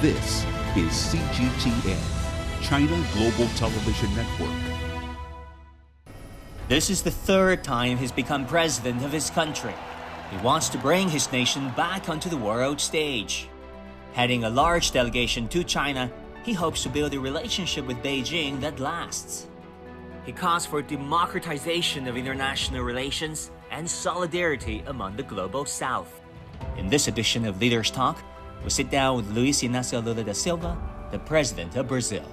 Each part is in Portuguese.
This is CGTN, China Global Television Network. This is the third time he's become president of his country. He wants to bring his nation back onto the world stage. Heading a large delegation to China, he hopes to build a relationship with Beijing that lasts. He calls for democratization of international relations and solidarity among the global South. In this edition of Leaders Talk, we sit down with Luiz Inácio Lula da Silva, the President of Brazil.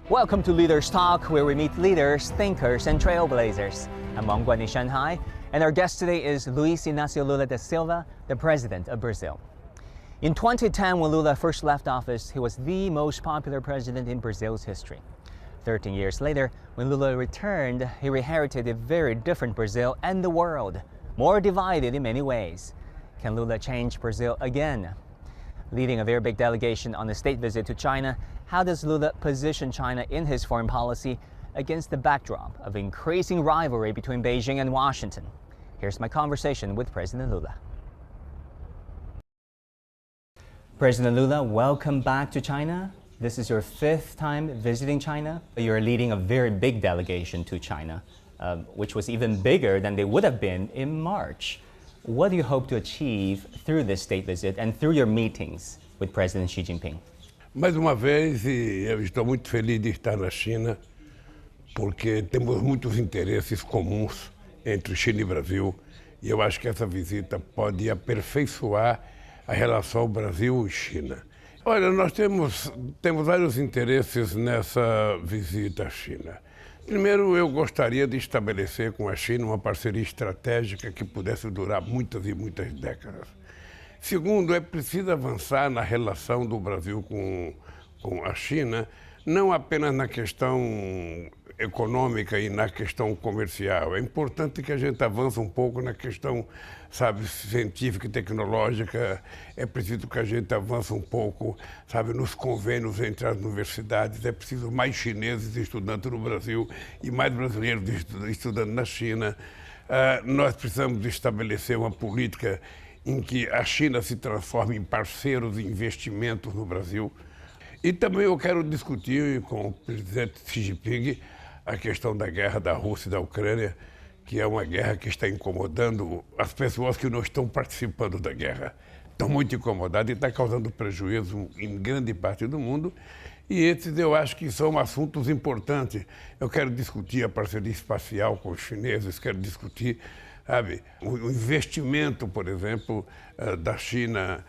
Welcome to Leaders Talk, where we meet leaders, thinkers, and trailblazers. I'm Wang Guan in Shanghai, and our guest today is Luiz Inácio Lula da Silva, the President of Brazil. In 2010, when Lula first left office, he was the most popular president in Brazil's history. 13 years later, when Lula returned, he inherited a very different Brazil and the world, more divided in many ways. Can Lula change Brazil again? Leading a very big delegation on a state visit to China, how does Lula position China in his foreign policy against the backdrop of increasing rivalry between Beijing and Washington? Here's my conversation with President Lula. President Lula, welcome back to China. This is your fifth time visiting China. You're leading a very big delegation to China, which was even bigger than they would have been in March. What do you hope to achieve through this state visit and through your meetings with President Xi Jinping? Mais uma vez, eu estou muito feliz de estar na China, porque temos muitos interesses comuns entre China e Brasil, e eu acho que essa visita pode aperfeiçoar a relação Brasil e China. Olha, nós temos vários interesses nessa visita à China. Primeiro, eu gostaria de estabelecer com a China uma parceria estratégica que pudesse durar muitas e muitas décadas. Segundo, é preciso avançar na relação do Brasil com a China, não apenas na questão econômica e na questão comercial. É importante que a gente avance um pouco na questão, sabe, científica e tecnológica. É preciso que a gente avance um pouco, sabe, nos convênios entre as universidades. É preciso mais chineses estudando no Brasil e mais brasileiros estudando na China. Nós precisamos estabelecer uma política em que a China se transforme em parceiro de investimentos no Brasil. E também eu quero discutir com o presidente Xi Jinping a questão da guerra da Rússia e da Ucrânia, que é uma guerra que está incomodando as pessoas que não estão participando da guerra. Estão muito incomodadas e está causando prejuízo em grande parte do mundo. E esses eu acho que são assuntos importantes. Eu quero discutir a parceria espacial com os chineses, quero discutir, sabe, o investimento, por exemplo, da China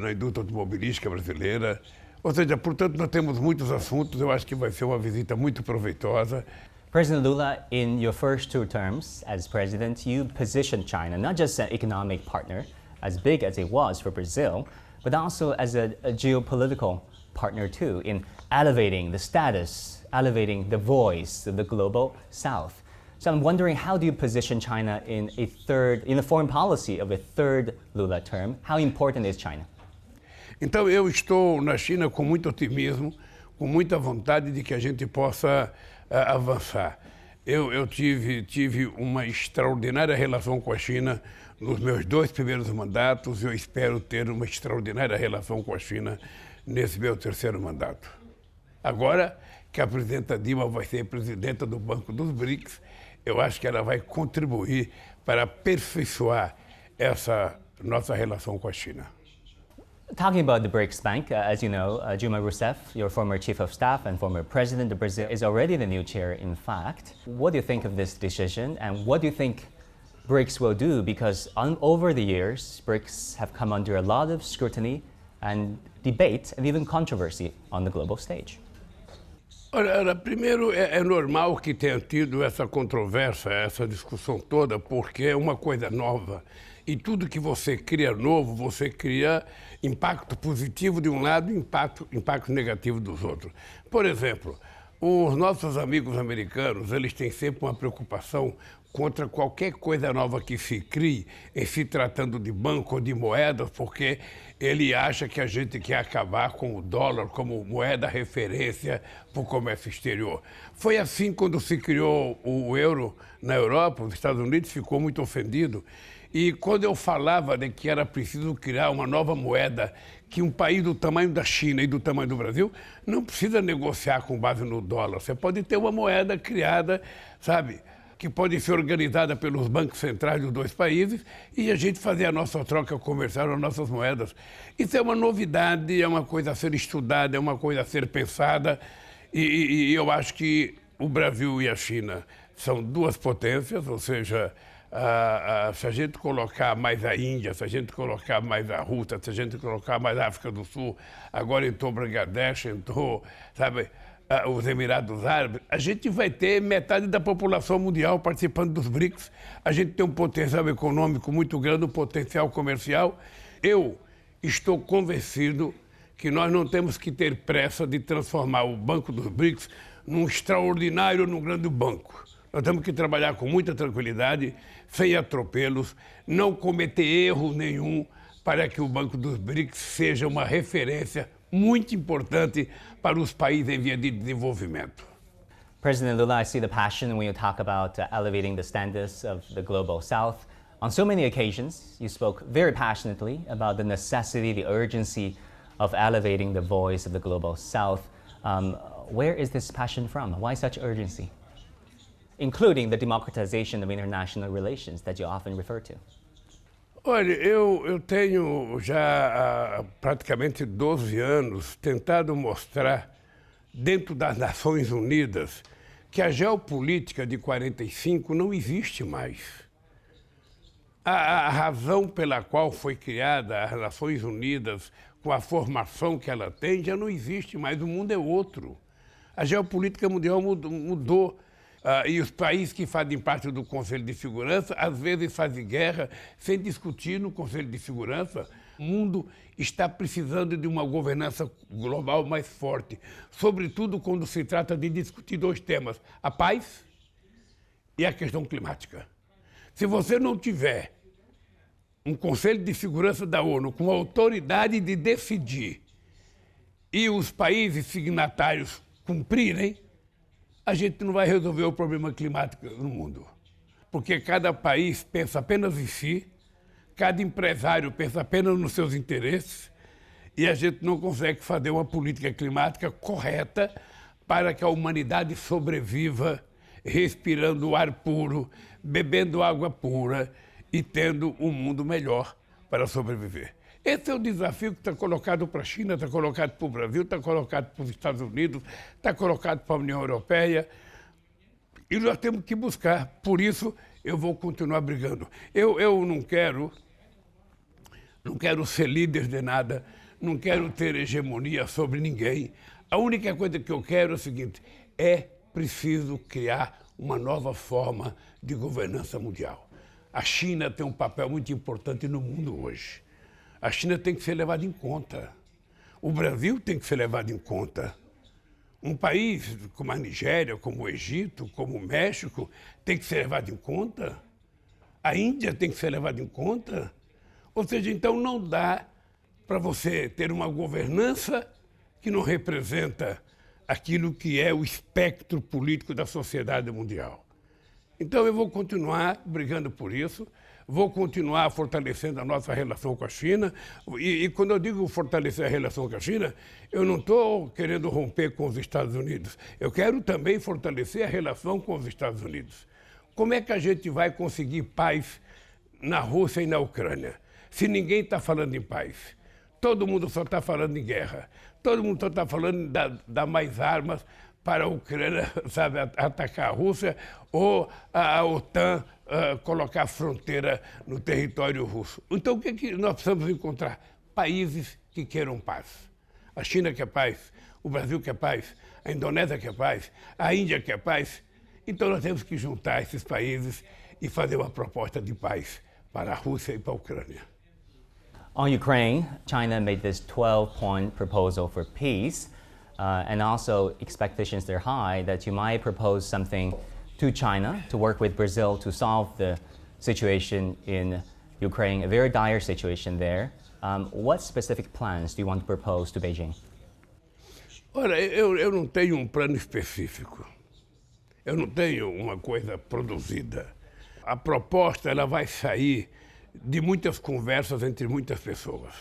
na indústria automobilística brasileira. Ou seja, portanto, nós temos muitos assuntos. Eu acho que vai ser uma visita muito proveitosa. President Lula, in your first two terms as president, you positioned China not just an economic partner, as big as it was for Brazil, but also as a geopolitical partner too, in elevating the status, elevating the voice of the global South. So I'm wondering, how do you position China in the foreign policy of a third Lula term? How important is China? Então, eu estou na China com muito otimismo, com muita vontade de que a gente possa avançar. Eu tive uma extraordinária relação com a China nos meus dois primeiros mandatos. Eu espero ter uma extraordinária relação com a China nesse meu terceiro mandato. Agora que a presidenta Dilma vai ser presidenta do Banco dos BRICS, eu acho que ela vai contribuir para aperfeiçoar essa nossa relação com a China. Talking about the BRICS Bank, as you know, Dilma Rousseff, your former chief of staff and former president of Brazil, is already the new chair, in fact. What do you think of this decision, and what do you think BRICS will do? Because over the years, BRICS have come under a lot of scrutiny and debate and even controversy on the global stage. Olha, primeiro, é normal que tenha tido essa controvérsia, essa discussão toda, porque é uma coisa nova. E tudo que você cria novo, você cria impacto positivo de um lado e impacto negativo dos outros. Por exemplo, Os nossos amigos americanos, eles têm sempre uma preocupação contra qualquer coisa nova que se crie em se tratando de banco ou de moedas, porque ele acha que a gente quer acabar com o dólar como moeda referência para o comércio exterior. Foi assim quando se criou o euro na Europa, os Estados Unidos ficou muito ofendido. E quando eu falava de que era preciso criar uma nova moeda, que um país do tamanho da China e do tamanho do Brasil não precisa negociar com base no dólar. Você pode ter uma moeda criada, sabe, que pode ser organizada pelos bancos centrais dos dois países e a gente fazer a nossa troca comercial, as nossas moedas. Isso é uma novidade, é uma coisa a ser estudada, é uma coisa a ser pensada e eu acho que o Brasil e a China são duas potências, ou seja, se a gente colocar mais a Índia, se a gente colocar mais a Rússia, se a gente colocar mais a África do Sul, agora entrou Bangladesh, entrou, sabe, os Emirados Árabes, a gente vai ter metade da população mundial participando dos BRICS. A gente tem um potencial econômico muito grande, um potencial comercial. Eu estou convencido que nós não temos que ter pressa de transformar o Banco dos BRICS num extraordinário, num grande banco. Nós temos que trabalhar com muita tranquilidade, sem atropelos, não cometer erro nenhum para que o Banco dos BRICS seja uma referência muito importante para os países em via de desenvolvimento. President Lula, I see the passion when you talk about elevating the standards of the global south. On so many occasions, you spoke very passionately about the necessity, the urgency of elevating the voice of the global south. Where is this passion from? Why such urgency? Including the democratization of international relations that you often refer to. Olha, eu tenho já há praticamente 12 anos tentado mostrar dentro das Nações Unidas que a geopolítica de 45 não existe mais. A razão pela qual foi criada as Nações Unidas, com a formação que ela tem, já não existe mais, o mundo é outro. A geopolítica mundial mudou. E os países que fazem parte do Conselho de Segurança, às vezes fazem guerra sem discutir no Conselho de Segurança. O mundo está precisando de uma governança global mais forte, sobretudo quando se trata de discutir dois temas, a paz e a questão climática. Se você não tiver um Conselho de Segurança da ONU com a autoridade de decidir e os países signatários cumprirem, a gente não vai resolver o problema climático no mundo. Porque cada país pensa apenas em si, cada empresário pensa apenas nos seus interesses e a gente não consegue fazer uma política climática correta para que a humanidade sobreviva respirando ar puro, bebendo água pura e tendo um mundo melhor para sobreviver. Esse é o desafio que está colocado para a China, está colocado para o Brasil, está colocado para os Estados Unidos, está colocado para a União Europeia. E nós temos que buscar. Por isso, eu vou continuar brigando. Eu não quero ser líder de nada, não quero ter hegemonia sobre ninguém. A única coisa que eu quero é o seguinte, é preciso criar uma nova forma de governança mundial. A China tem um papel muito importante no mundo hoje. A China tem que ser levada em conta. O Brasil tem que ser levado em conta. Um país como a Nigéria, como o Egito, como o México, tem que ser levado em conta. A Índia tem que ser levada em conta. Ou seja, então não dá para você ter uma governança que não representa aquilo que é o espectro político da sociedade mundial. Então eu vou continuar brigando por isso. Vou continuar fortalecendo a nossa relação com a China. E quando eu digo fortalecer a relação com a China, eu não estou querendo romper com os Estados Unidos. Eu quero também fortalecer a relação com os Estados Unidos. Como é que a gente vai conseguir paz na Rússia e na Ucrânia, se ninguém está falando em paz? Todo mundo só está falando em guerra. Todo mundo só está falando de dar mais armas para a Ucrânia, sabe, atacar a Rússia, ou a OTAN colocar fronteira no território russo. Então, o que nós precisamos encontrar? Países que queiram paz. A China quer paz, o Brasil quer paz, a Indonésia quer paz, a Índia quer paz. Então, nós temos que juntar esses países e fazer uma proposta de paz para a Rússia e para a Ucrânia. On Ukraine, China made this 12-point proposal for peace. and also expectations are high that you might propose something to China to work with Brazil to solve the situation in Ukraine, a very dire situation there. What specific plans do you want to propose to Beijing? Olha, eu não tenho um plano específico. Eu não tenho uma coisa produzida. A proposta ela vai sair de muitas conversas entre muitas pessoas.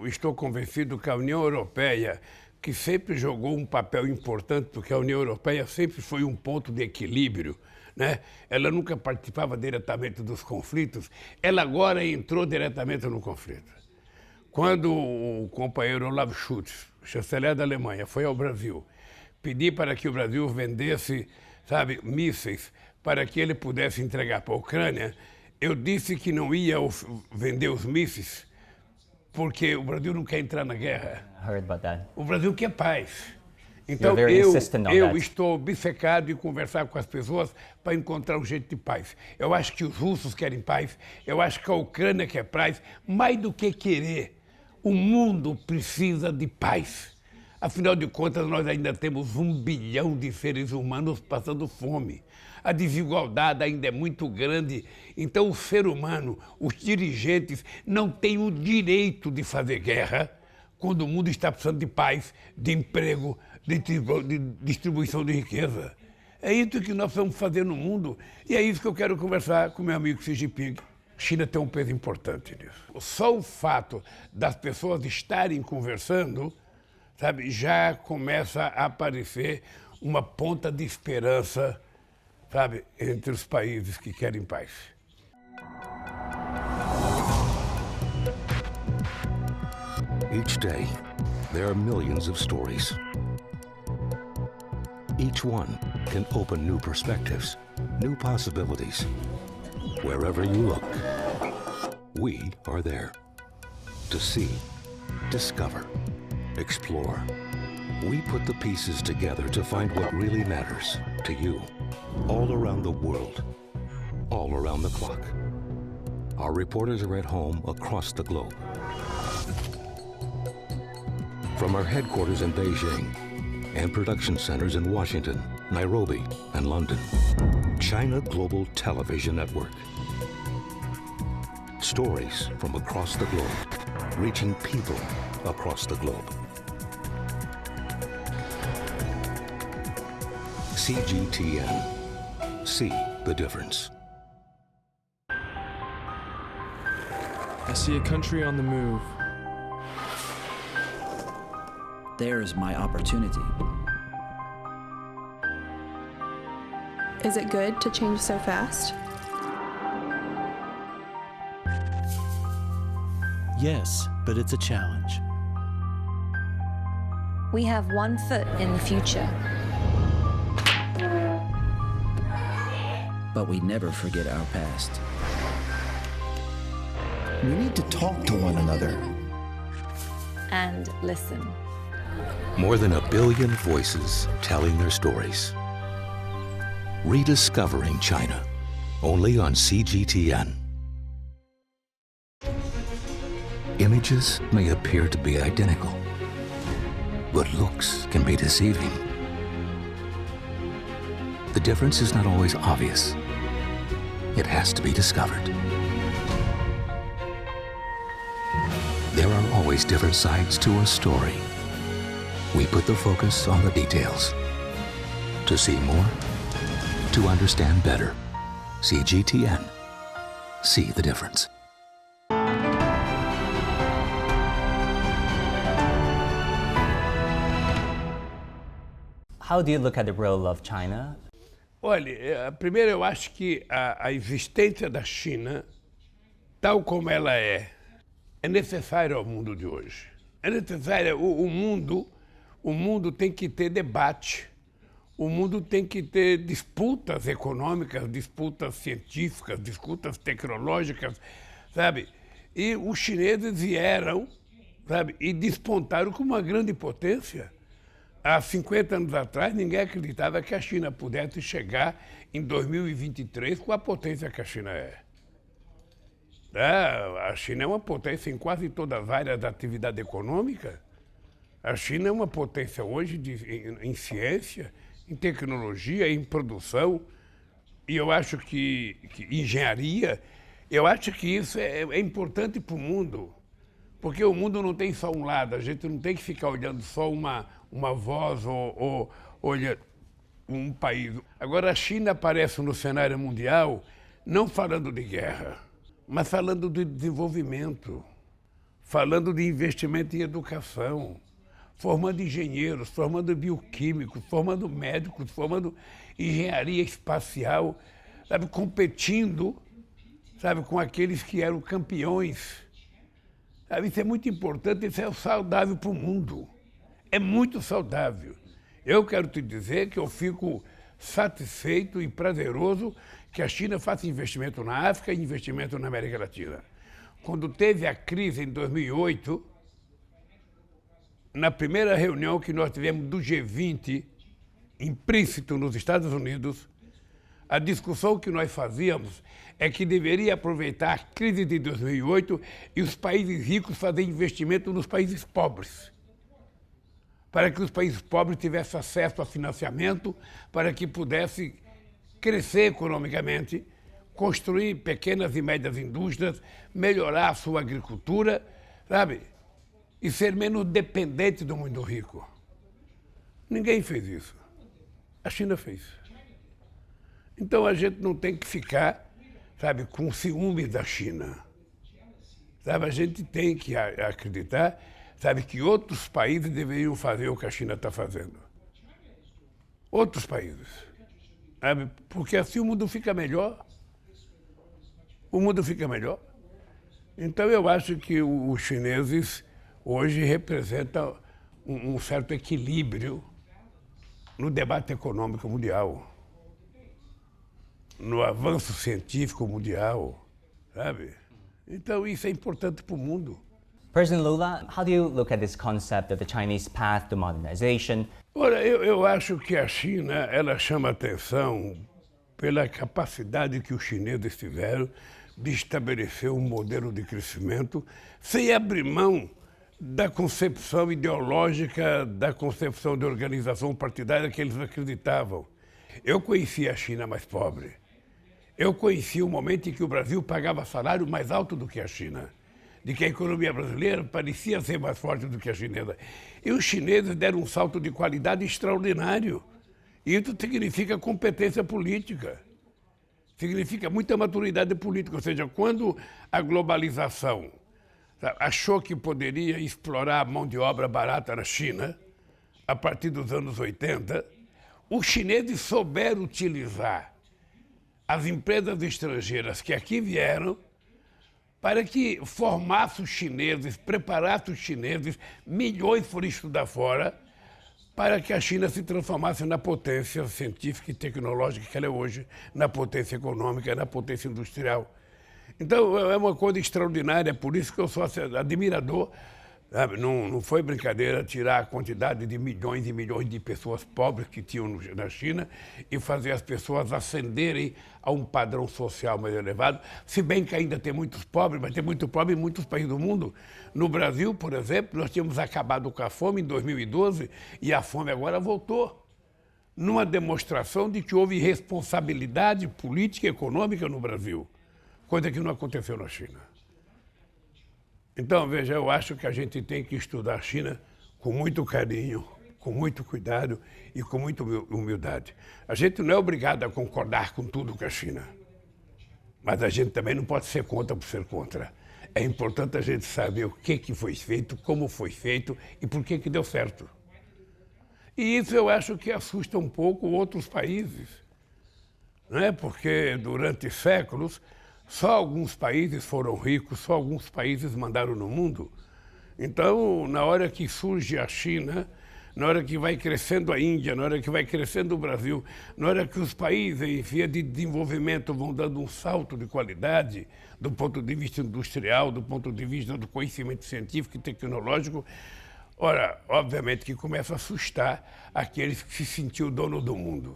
Estou convencido que a União Europeia, que sempre jogou um papel importante, porque a União Europeia sempre foi um ponto de equilíbrio, né? Ela nunca participava diretamente dos conflitos, ela agora entrou diretamente no conflito. Quando o companheiro Olaf Scholz, chanceler da Alemanha, foi ao Brasil, pedir para que o Brasil vendesse, sabe, mísseis para que ele pudesse entregar para a Ucrânia, eu disse que não ia vender os mísseis porque o Brasil não quer entrar na guerra. Heard about that. O Brasil quer paz. Então eu estou obcecado em conversar com as pessoas para encontrar um jeito de paz. Eu acho que os russos querem paz, eu acho que a Ucrânia quer paz, mais do que querer. O mundo precisa de paz. Afinal de contas, nós ainda temos 1 bilhão de seres humanos passando fome. A desigualdade ainda é muito grande. Então, o ser humano, os dirigentes, não têm o direito de fazer guerra quando o mundo está precisando de paz, de emprego, de distribuição de riqueza. É isso que nós vamos fazer no mundo. E é isso que eu quero conversar com meu amigo Xi Jinping. A China tem um peso importante nisso. Só o fato das pessoas estarem conversando, sabe, já começa a aparecer uma ponta de esperança, sabe, entre os países que querem paz. Each day, there are millions of stories. Each one can open new perspectives, new possibilities. Wherever you look, we are there to see, discover, explore. We put the pieces together to find what really matters to you, all around the world, all around the clock. Our reporters are at home across the globe. From our headquarters in Beijing and production centers in Washington, Nairobi, and London, China Global Television Network. Stories from across the globe, reaching people across the globe. CGTN. See the difference. I see a country on the move. There's my opportunity. Is it good to change so fast? Yes, but it's a challenge. We have one foot in the future. But we never forget our past. We need to talk to one another. And listen. More than 1 billion voices telling their stories. Rediscovering China, only on CGTN. Images may appear to be identical, but looks can be deceiving. The difference is not always obvious. It has to be discovered. There are always different sides to a story. We put the focus on the details. To see more, to understand better. CGTN. See the difference. How do you look at the role of China? Olha, primeiro eu acho que a existência da China, tal como ela é necessária ao mundo de hoje. É necessária. O mundo tem que ter debate. O mundo tem que ter disputas econômicas, disputas científicas, disputas tecnológicas, sabe? E os chineses vieram, sabe, e despontaram como uma grande potência. Há 50 anos atrás, ninguém acreditava que a China pudesse chegar em 2023 com a potência que a China é. A China é uma potência em quase todas as áreas da atividade econômica, A China é uma potência hoje em ciência, em tecnologia, em produção, e eu acho que engenharia, eu acho que isso é importante para o mundo, porque o mundo não tem só um lado, a gente não tem que ficar olhando só uma voz ou olhando um país. Agora, a China aparece no cenário mundial não falando de guerra, mas falando de desenvolvimento, falando de investimento em educação, formando engenheiros, formando bioquímicos, formando médicos, formando engenharia espacial, sabe, competindo, sabe, com aqueles que eram campeões. Sabe, isso é muito importante, isso é saudável para o mundo. É muito saudável. Eu quero te dizer que eu fico satisfeito e prazeroso que a China faça investimento na África e investimento na América Latina. Quando teve a crise em 2008, na primeira reunião que nós tivemos do G20, implícito nos Estados Unidos, a discussão que nós fazíamos é que deveria aproveitar a crise de 2008 e os países ricos fazerem investimento nos países pobres, para que os países pobres tivessem acesso a financiamento, para que pudessem crescer economicamente, construir pequenas e médias indústrias, melhorar a sua agricultura, sabe? E ser menos dependente do mundo rico. Ninguém fez isso. A China fez. Então a gente não tem que ficar, sabe, com ciúme da China. Sabe, a gente tem que acreditar, sabe, que outros países deveriam fazer o que a China está fazendo. Outros países. Sabe? Porque assim o mundo fica melhor. O mundo fica melhor. Então eu acho que os chineses hoje representam um certo equilíbrio no debate econômico mundial, no avanço científico mundial, sabe? Então isso é importante para o mundo. President Lula, how do you look at this concept of the Chinese path to modernization? Olha, eu acho que a China, ela chama atenção pela capacidade que os chineses tiveram de estabelecer um modelo de crescimento sem abrir mão da concepção ideológica, da concepção de organização partidária que eles acreditavam. Eu conheci a China mais pobre. Eu conheci o momento em que o Brasil pagava salário mais alto do que a China, de que a economia brasileira parecia ser mais forte do que a chinesa. E os chineses deram um salto de qualidade extraordinário. E isso significa competência política, significa muita maturidade política. Ou seja, quando a globalização achou que poderia explorar a mão de obra barata na China, a partir dos anos 80, os chineses souberam utilizar as empresas estrangeiras que aqui vieram para que formasse os chineses, preparasse os chineses, milhões foram estudar fora, para que a China se transformasse na potência científica e tecnológica que ela é hoje, na potência econômica, na potência industrial. Então, é uma coisa extraordinária, por isso que eu sou admirador. Sabe? Não foi brincadeira tirar a quantidade de milhões e milhões de pessoas pobres que tinham na China e fazer as pessoas ascenderem a um padrão social mais elevado, se bem que ainda tem muitos pobres, mas tem muito pobre em muitos países do mundo. No Brasil, por exemplo, nós tínhamos acabado com a fome em 2012 e a fome agora voltou, numa demonstração de que houve responsabilidade política e econômica no Brasil, coisa que não aconteceu na China. Então, veja, eu acho que a gente tem que estudar a China com muito carinho, com muito cuidado e com muita humildade. A gente não é obrigado a concordar com tudo com a China, mas a gente também não pode ser contra por ser contra. É importante a gente saber o que foi feito, como foi feito e por que deu certo. E isso eu acho que assusta um pouco outros países, não é? Porque durante séculos só alguns países foram ricos, só alguns países mandaram no mundo. Então, na hora que surge a China, na hora que vai crescendo a Índia, na hora que vai crescendo o Brasil, na hora que os países em via de desenvolvimento vão dando um salto de qualidade, do ponto de vista industrial, do ponto de vista do conhecimento científico e tecnológico, ora, obviamente que começa a assustar aqueles que se sentiam dono do mundo.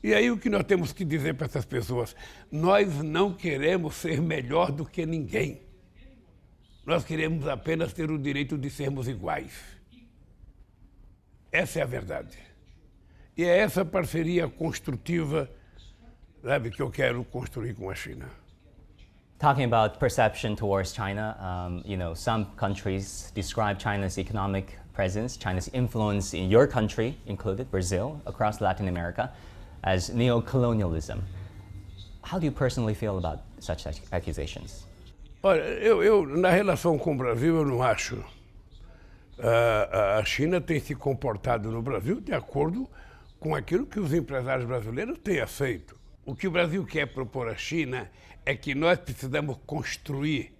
E aí o que nós temos que dizer para essas pessoas? Nós não queremos ser melhor do que ninguém. Nós queremos apenas ter o direito de sermos iguais. Essa é a verdade. E é essa parceria construtiva, sabe, que eu quero construir com a China. Talking about perception towards China, some countries describe China's economic presence, China's influence in your country, included Brazil, across Latin America, as neo-colonialism. How do you personally feel about such accusations? Olha, eu na relação com o Brasil, eu não acho. A China tem se comportado no Brasil de acordo com aquilo que os empresários brasileiros têm aceito. O que o Brasil quer propor à China é que nós precisamos construir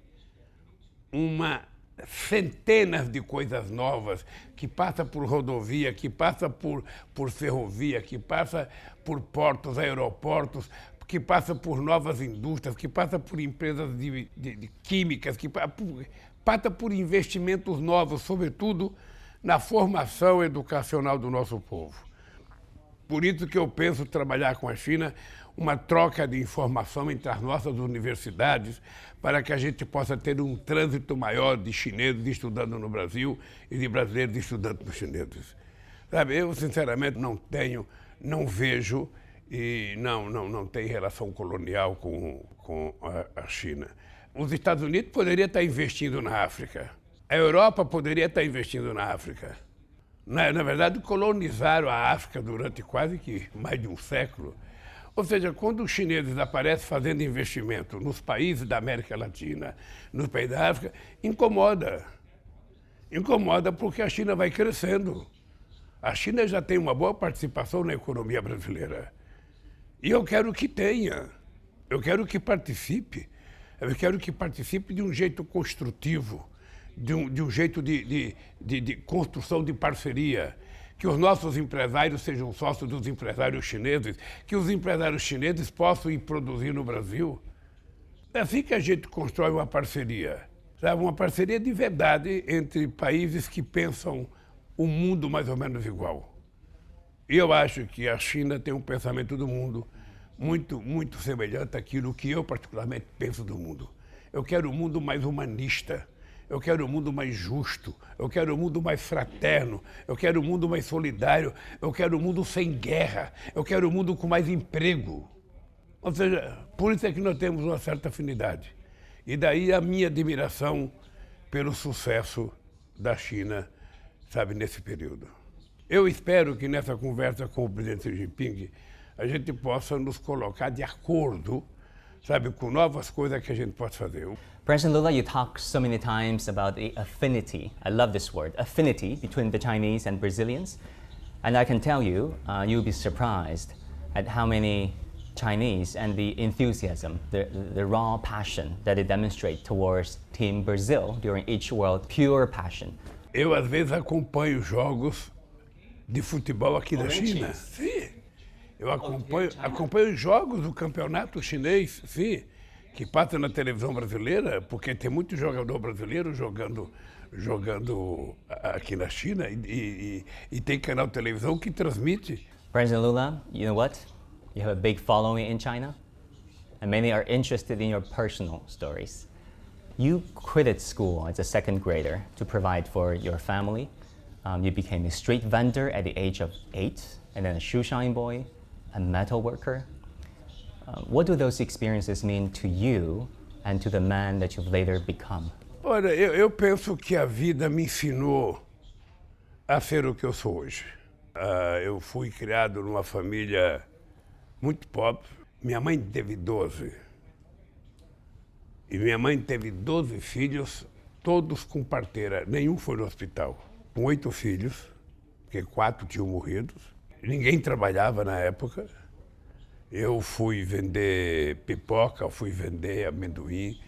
centenas de coisas novas, que passa por rodovia, que passa por ferrovia, que passa por portos, aeroportos, que passa por novas indústrias, que passa por empresas de químicas, que passa por investimentos novos, sobretudo na formação educacional do nosso povo. Por isso que eu penso trabalhar com a China uma troca de informação entre as nossas universidades para que a gente possa ter um trânsito maior de chineses estudando no Brasil e de brasileiros estudando nos chineses. Sabe, eu sinceramente não vejo e não tem relação colonial com a China. Os Estados Unidos poderiam estar investindo na África. A Europa poderia estar investindo na África. Na verdade, colonizaram a África durante quase que mais de um século. Ou seja, quando os chineses aparecem fazendo investimento nos países da América Latina, nos países da África, incomoda. Incomoda porque a China vai crescendo. A China já tem uma boa participação na economia brasileira. E eu quero que tenha. Eu quero que participe. Eu quero que participe de um jeito construtivo, de um jeito de construção de parceria. Que os nossos empresários sejam sócios dos empresários chineses, que os empresários chineses possam ir produzir no Brasil. É assim que a gente constrói uma parceria, sabe? Uma parceria de verdade entre países que pensam o mundo mais ou menos igual. E eu acho que a China tem um pensamento do mundo muito semelhante àquilo que eu particularmente penso do mundo. Eu quero um mundo mais humanista. Eu quero um mundo mais justo, eu quero um mundo mais fraterno, eu quero um mundo mais solidário, eu quero um mundo sem guerra, eu quero um mundo com mais emprego. Ou seja, por isso é que nós temos uma certa afinidade. E daí a minha admiração pelo sucesso da China, sabe, nesse período. Eu espero que nessa conversa com o presidente Xi Jinping a gente possa nos colocar de acordo, sabe, com novas coisas que a gente pode fazer. President Lula, you talk so many times about the affinity, I love this word, affinity between the Chinese and Brazilians. And I can tell you, you'll be surprised at how many Chinese and the enthusiasm, the raw passion that they demonstrate towards Team Brazil during each World, pure passion. Eu, às vezes, acompanho jogos de futebol aqui da China. Sim. Eu acompanho jogos do campeonato chinês, sim, que passa na televisão brasileira, porque tem muito jogador brasileiro jogando aqui na China e tem canal de televisão que transmite. President Lula, you know what? You have a big following in China, and many are interested in your personal stories. You quitted school as a second grader to provide for your family. You became a street vendor at the age of 8, and then a shoe shine boy, a metal worker. What do those experiences mean to you and to the man that you've later become? Olha, eu penso que a vida me ensinou a ser o que eu sou hoje. Eu fui criado numa família muito pobre. Minha mãe teve 12. E minha mãe teve 12 filhos, todos com parteira. Nenhum foi no hospital. Com 8 filhos, porque 4 tinham morrido. Ninguém trabalhava na época. Eu fui vender pipoca, fui vender amendoim,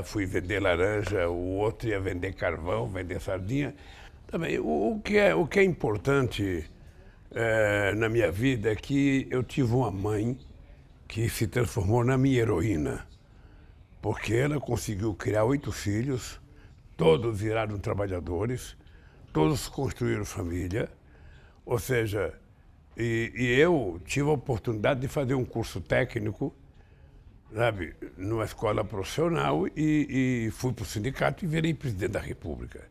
fui vender laranja, o outro ia vender carvão, vender sardinha. Também, o que é importante na minha vida é que eu tive uma mãe que se transformou na minha heroína, porque ela conseguiu criar 8 filhos, todos viraram trabalhadores, todos construíram família, ou seja, e eu tive a oportunidade de fazer um curso técnico, sabe, numa escola profissional e fui para o sindicato e virei presidente da República.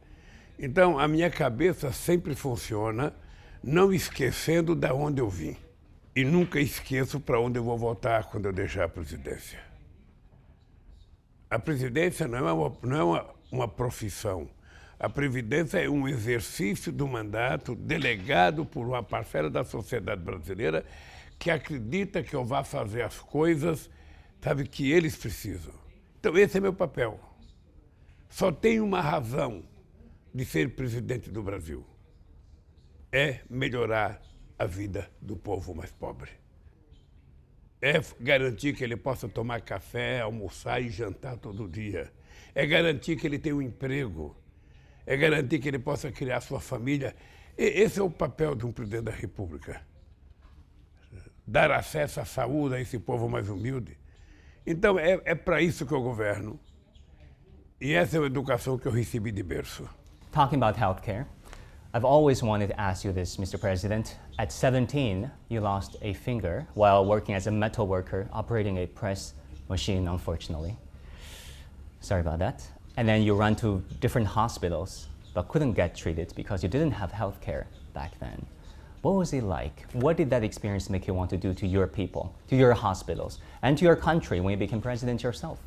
Então, a minha cabeça sempre funciona não esquecendo de onde eu vim. E nunca esqueço para onde eu vou voltar quando eu deixar a presidência. A presidência não é uma profissão. A presidência é um exercício do mandato delegado por uma parcela da sociedade brasileira que acredita que eu vá fazer as coisas, sabe, que eles precisam. Então esse é meu papel. Só tem uma razão de ser presidente do Brasil. É melhorar a vida do povo mais pobre. É garantir que ele possa tomar café, almoçar e jantar todo dia. É garantir que ele tenha um emprego. É garantir que ele possa criar sua família. Esse é o papel de um presidente da República. Dar acesso à saúde a esse povo mais humilde. Então, é para isso que eu governo. E essa é a educação que eu recebi de berço. Talking about healthcare, I've always wanted to ask you this, Mr. President. At 17, you lost a finger while working as a metal worker, operating a press machine, unfortunately. Sorry about that. And then you ran to different hospitals, but couldn't get treated because you didn't have healthcare back then. What was it like? What did that experience make you want to do to your people, to your hospitals, and to your country when you became president yourself?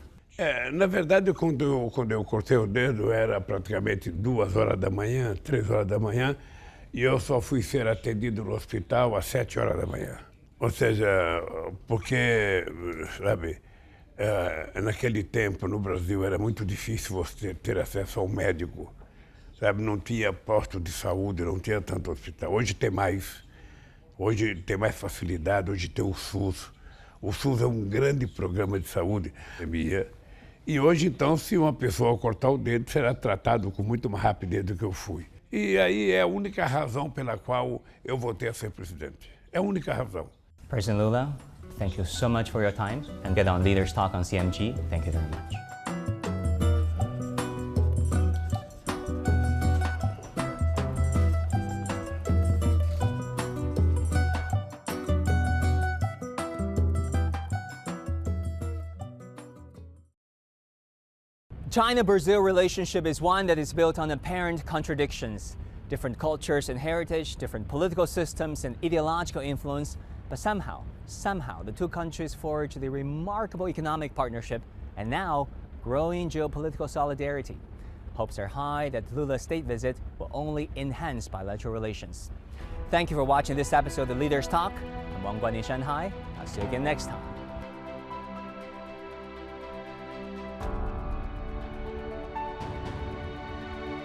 Na verdade, quando eu cortei o dedo, era praticamente 2 horas da manhã, 3 horas da manhã, e eu só fui ser atendido no hospital às 7 horas da manhã. Ou seja, porque, sabe, naquele tempo no Brasil era muito difícil você ter acesso ao médico, sabe? Não tinha posto de saúde, não tinha tanto hospital. Hoje tem mais facilidade, hoje tem o SUS. O SUS é um grande programa de saúde. E hoje, então, se uma pessoa cortar o dedo, será tratado com muito mais rapidez do que eu fui. E aí é a única razão pela qual eu voltei a ser presidente. É a única razão. President Lula, thank you so much for your time and get on Leaders Talk on CMG. Thank you very much. China-Brazil relationship is one that is built on apparent contradictions. Different cultures and heritage, different political systems and ideological influence, but somehow, the two countries forged a remarkable economic partnership and now growing geopolitical solidarity. Hopes are high that Lula's state visit will only enhance bilateral relations. Thank you for watching this episode of Leaders Talk. I'm Wang Guan in Shanghai. I'll see you again next time.